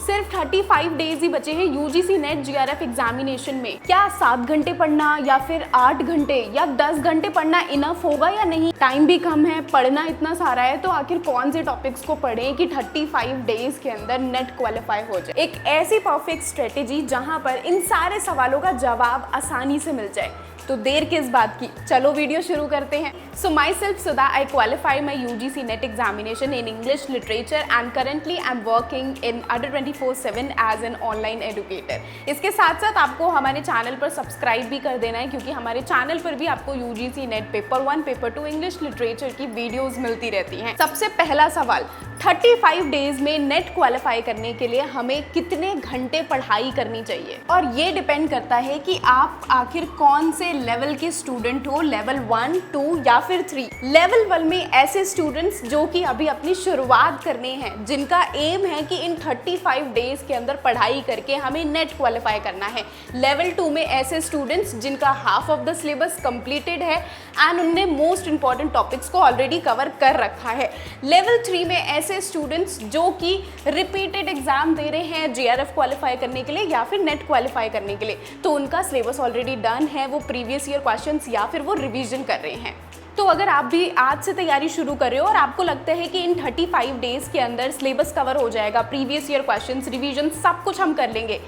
सिर्फ 35 डेज ही बचे हैं यूजीसी नेट जीआरएफ एग्जामिनेशन में। क्या 7 घंटे पढ़ना या फिर 8 घंटे या 10 घंटे पढ़ना इनफ होगा या नहीं? टाइम भी कम है, पढ़ना इतना सारा है, तो आखिर कौन से टॉपिक्स को पढ़ें कि 35 डेज के अंदर नेट क्वालिफाई हो जाए। एक ऐसी परफेक्ट स्ट्रेटेजी जहां पर इन सारे सवालों का जवाब आसानी से मिल जाए। तो देर किस बात की, चलो वीडियो शुरू करते हैं। So myself Sudha, I qualify my UGC NET examination in English literature and currently I am working in Adda 24/7 as an online educator. इसके साथ साथ आपको हमारे चैनल पर सब्सक्राइब भी कर देना है, क्योंकि हमारे चैनल पर भी आपको UGC net paper 1, paper 2 English literature की वीडियोज मिलती रहती हैं। सबसे पहला सवाल, 35 डेज में नेट क्वालिफाई करने के लिए हमें कितने घंटे पढ़ाई करनी चाहिए? और ये डिपेंड करता है कि आप आखिर कौन से लेवल के स्टूडेंट हो, लेवल 1, 2 या फिर 3। लेवल 1 में ऐसे स्टूडेंट्स जो कि अभी अपनी शुरुआत करने हैं, जिनका एम है कि इन 35 डेज के अंदर पढ़ाई करके हमें नेट क्वालिफाई करना है। लेवल 2 में ऐसे स्टूडेंट्स जिनका half of the syllabus completed है एंड उनने मोस्ट इंपॉर्टेंट टॉपिक्स को ऑलरेडी कवर कर रखा है। लेवल 3 में ऐसे स्टूडेंट्स जो कि रिपीटेड एग्जाम दे रहे हैं जीआरएफ क्वालिफाई करने के लिए या फिर नेट क्वालिफाई करने के लिए, तो उनका सिलेबस ऑलरेडी डन है, वो प्रीवियस ईयर क्वेश्चंस या फिर वो रिवीजन कर रहे हैं। तो अगर आप भी आज से तैयारी शुरू कर रहे हो और आपको लगता है कि इन 35 डेज के अंदर सिलेबस कवर हो जाएगा, प्रीवियस ईयर क्वेश्चंस, रिवीजन सब कुछ हम कर लेंगे,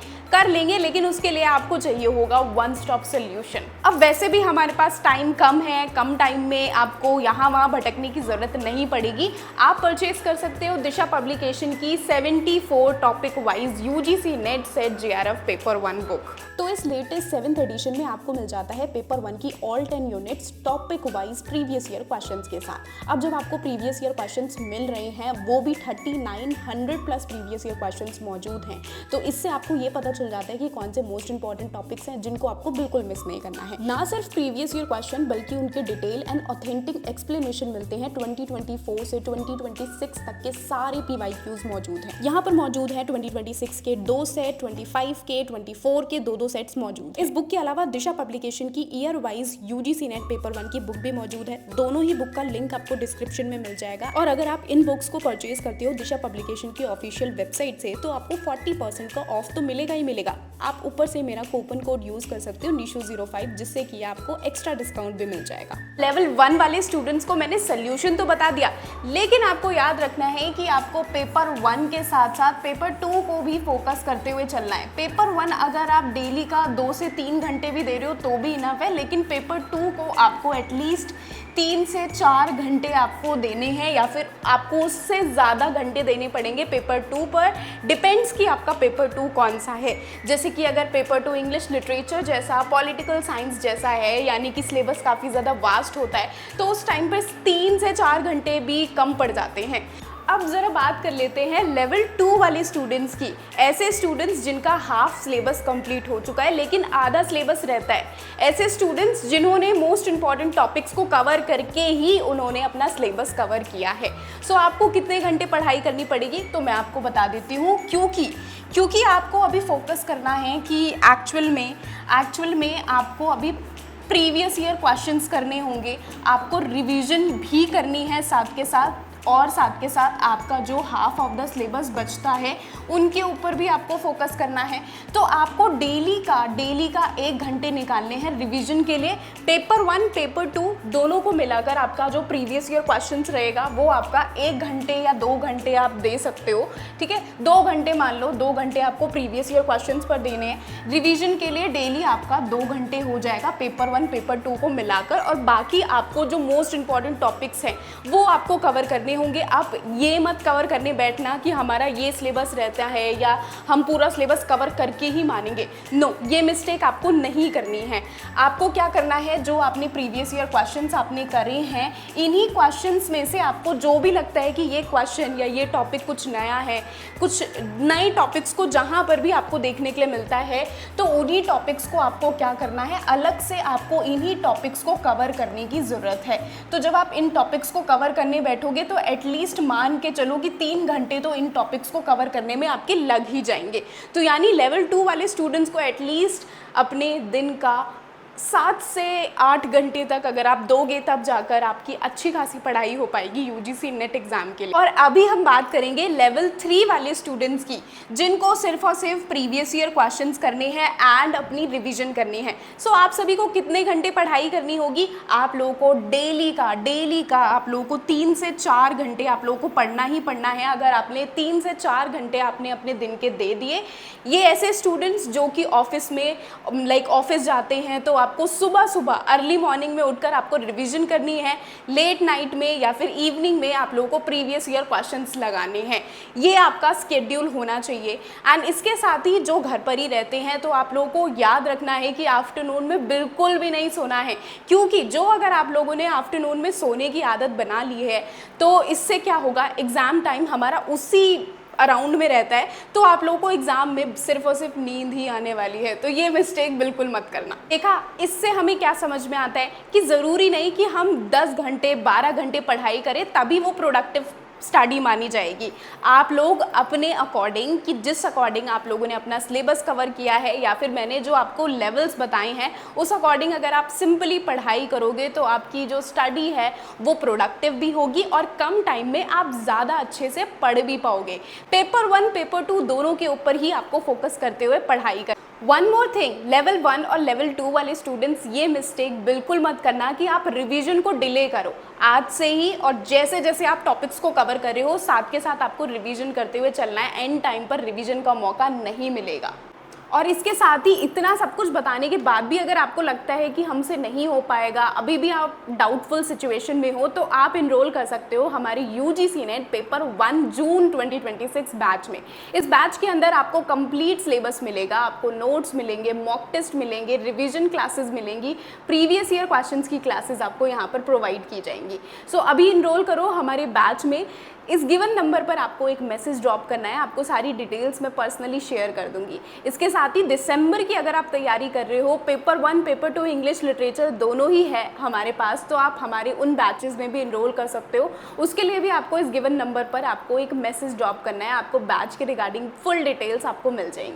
लेकिन उसके लिए आपको चाहिए होगा वन स्टॉप सोल्यूशन। अब वैसे भी हमारे पास टाइम कम है, कम टाइम में आपको यहाँ वहाँ भटकने की ज़रूरत नहीं पड़ेगी। आप परचेज कर सकते हो दिशा पब्लिकेशन की 74 topic wise UGC net set GRF paper 1 book. तो इस लेटेस्ट 7th एडिशन में आपको मिल जाता है पेपर 1 की all 10 units topic wise previous year questions के साथ। अब जब आपको प्रीवियस ईयर क्वेश्चंस मिल रहे हैं, वो भी 3900 प्लस प्रीवियस ईयर क्वेश्चंस मौजूद हैं, तो इससे आपको ये पता चल जाता है कि कौन से मोस्ट इंपॉर्टेंट टॉपिक्स हैं जिनको आपको बिल्कुल मिस नहीं करना है। ना सिर्फ प्रीवियस ईयर क्वेश्चन बल्कि उनके डिटेल एंड ऑथेंटिक एक्सप्लेनेशन मिलते हैं। 2024 से 2026 तक के सारे PYQs मौजूद हैं। यहाँ पर मौजूद है 2026 के 2 सेट, 25 के, 24 के 2 सेट्स मौजूद। इस बुक के अलावा दिशा पब्लिकेशन की year wise UGC net paper 1 की बुक भी मौजूद है। दोनों ही बुक का लिंक आपको डिस्क्रिप्शन में मिल जाएगा। और अगर आप इन बुक्स को परचेज करते हो दिशा पब्लिकेशन की ऑफिशियल वेबसाइट से, तो आपको 40% का ऑफ तो मिलेगा ही मिलेगा। आप ऊपर से मेरा कूपन कोड यूज कर सकते हो nishu05, जिससे कि आपको एक्स्ट्रा डिस्काउंट भी मिल जाएगा। लेवल 1 वाले स्टूडेंट्स को मैंने सोल्यूशन तो बता दिया, लेकिन आपको याद रखना है कि आपको पेपर 1 के साथ साथ पेपर 2 को भी फोकस करते हुए चलना है। पेपर 1 अगर आप डेली का 2 से 3 घंटे भी दे रहे हो तो भी इनफ है, लेकिन पेपर 2 को आपको एटलीस्ट 3 से 4 घंटे आपको देने हैं, या फिर आपको उससे ज़्यादा घंटे देने पड़ेंगे पेपर 2 पर। डिपेंड्स कि आपका पेपर 2 कौन सा है। जैसे कि अगर पेपर 2 इंग्लिश लिटरेचर जैसा, पॉलिटिकल साइंस जैसा है, यानी कि सिलेबस काफ़ी ज़्यादा वास्ट होता है, तो उस टाइम पर 3 से 4 घंटे भी कम पड़ जाते हैं। अब ज़रा बात कर लेते हैं लेवल 2 वाले स्टूडेंट्स की। ऐसे स्टूडेंट्स जिनका हाफ सिलेबस कंप्लीट हो चुका है लेकिन आधा सिलेबस रहता है। ऐसे स्टूडेंट्स जिन्होंने मोस्ट इंपॉर्टेंट टॉपिक्स को कवर करके ही उन्होंने अपना सिलेबस कवर किया है। सो आपको कितने घंटे पढ़ाई करनी पड़ेगी, तो मैं आपको बता देती हूँ। क्योंकि आपको अभी फोकस करना है कि एक्चुअल में आपको अभी प्रीवियस ईयर क्वेश्चंस करने होंगे, आपको रिवीजन भी करनी है साथ के साथ, और साथ के साथ आपका जो हाफ ऑफ द सिलेबस बचता है उनके ऊपर भी आपको फोकस करना है। तो आपको डेली का 1 घंटे निकालने हैं रिवीजन के लिए। पेपर 1, पेपर 2 दोनों को मिलाकर आपका जो प्रीवियस ईयर क्वेश्चंस रहेगा वो आपका 1 घंटे या 2 घंटे आप दे सकते हो, ठीक है। 2 घंटे मान लो, 2 घंटे आपको प्रीवियस ईयर क्वेश्चंस पर देने हैं। रिवीजन के लिए डेली आपका 2 घंटे हो जाएगा पेपर 1, पेपर 2 को मिलाकर, और बाकी आपको जो मोस्ट इंपॉर्टेंट टॉपिक्स हैं वो आपको कवर करने होंगे। आप ये मत कवर करने बैठना कि हमारा ये सिलेबस रहता है या हम पूरा सिलेबस कवर करके ही मानेंगे। नो, ये मिस्टेक आपको नहीं करनी है। आपको क्या करना है, जो आपने प्रीवियस ईयर क्वेश्चंस आपने करे हैं, इन्हीं क्वेश्चंस में से आपको जो भी लगता है कि ये क्वेश्चन या ये टॉपिक कुछ नया है, कुछ नए टॉपिक्स को जहाँ पर भी आपको देखने के लिए मिलता है, तो उन्हीं टॉपिक्स को आपको क्या करना है, अलग से आपको इन्हीं टॉपिक्स को कवर करने की ज़रूरत है। तो जब आप इन टॉपिक्स को कवर करने बैठोगे तो एटलीस्ट मान के चलो कि 3 घंटे तो इन टॉपिक्स को कवर करने में आपके लग ही जाएंगे। तो यानी लेवल 2 वाले स्टूडेंट्स को एटलीस्ट अपने दिन का 7 से 8 घंटे तक अगर आप दोगे तब जाकर आपकी अच्छी खासी पढ़ाई हो पाएगी यूजीसी नेट एग्ज़ाम के लिए। और अभी हम बात करेंगे लेवल 3 वाले स्टूडेंट्स की, जिनको सिर्फ और सिर्फ प्रीवियस ईयर क्वेश्चंस करने हैं एंड अपनी रिवीजन करनी है। सो आप सभी को कितने घंटे पढ़ाई करनी होगी? आप लोगों को डेली का आप लोगों को 3 से 4 घंटे आप लोगों को पढ़ना ही पढ़ना है। अगर आपने 3 से 4 घंटे आपने अपने दिन के दे दिए, ये ऐसे स्टूडेंट्स जो कि ऑफिस में ऑफिस जाते हैं, तो आपको सुबह अर्ली मॉर्निंग में उठकर आपको रिवीजन करनी है, लेट नाइट में या फिर इवनिंग में आप लोगों को प्रीवियस ईयर क्वेश्चंस लगाने हैं। ये आपका स्केड्यूल होना चाहिए। एंड इसके साथ ही जो घर पर ही रहते हैं, तो आप लोगों को याद रखना है कि आफ्टरनून में बिल्कुल भी नहीं सोना है, क्योंकि जो अगर आप लोगों ने आफ्टरनून में सोने की आदत बना ली है, तो इससे क्या होगा, एग्ज़ाम टाइम हमारा उसी अराउंड में रहता है, तो आप लोगों को एग्जाम में सिर्फ और सिर्फ नींद ही आने वाली है। तो ये मिस्टेक बिल्कुल मत करना। देखा, इससे हमें क्या समझ में आता है कि ज़रूरी नहीं कि हम 10 घंटे 12 घंटे पढ़ाई करें तभी वो प्रोडक्टिव स्टडी मानी जाएगी। आप लोग अपने अकॉर्डिंग, कि जिस अकॉर्डिंग आप लोगों ने अपना सिलेबस कवर किया है या फिर मैंने जो आपको लेवल्स बताए हैं, उस अकॉर्डिंग अगर आप सिंपली पढ़ाई करोगे तो आपकी जो स्टडी है वो प्रोडक्टिव भी होगी और कम टाइम में आप ज़्यादा अच्छे से पढ़ भी पाओगे। पेपर 1 पेपर 2 दोनों के ऊपर ही आपको फोकस करते हुए पढ़ाई कर। वन मोर थिंग, लेवल 1 और लेवल 2 वाले स्टूडेंट्स ये मिस्टेक बिल्कुल मत करना कि आप रिवीजन को डिले करो आज से ही, और जैसे जैसे आप टॉपिक्स को कवर कर रहे हो साथ के साथ आपको रिवीजन करते हुए चलना है। एंड टाइम पर रिवीजन का मौका नहीं मिलेगा। और इसके साथ ही इतना सब कुछ बताने के बाद भी अगर आपको लगता है कि हमसे नहीं हो पाएगा, अभी भी आप डाउटफुल सिचुएशन में हो, तो आप इनरोल कर सकते हो हमारे यूजीसी नेट पेपर 1 जून 2026 बैच में। इस बैच के अंदर आपको कंप्लीट सिलेबस मिलेगा, आपको नोट्स मिलेंगे, मॉक टेस्ट मिलेंगे, रिवीजन क्लासेस मिलेंगी, प्रीवियस ईयर क्वेश्चंस की क्लासेस आपको यहाँ पर प्रोवाइड की जाएंगी। सो अभी इनरोल करो हमारे बैच में। इस गिवन नंबर पर आपको एक मैसेज ड्रॉप करना है, आपको सारी डिटेल्स मैं पर्सनली शेयर कर दूंगी। इसके साथ ही दिसंबर की अगर आप तैयारी कर रहे हो, पेपर 1 पेपर 2 इंग्लिश लिटरेचर दोनों ही है हमारे पास, तो आप हमारे उन बैचेस में भी इनरोल कर सकते हो। उसके लिए भी आपको इस गिवन नंबर पर आपको एक मैसेज ड्रॉप करना है, आपको बैच के रिगार्डिंग फुल डिटेल्स आपको मिल जाएंगी।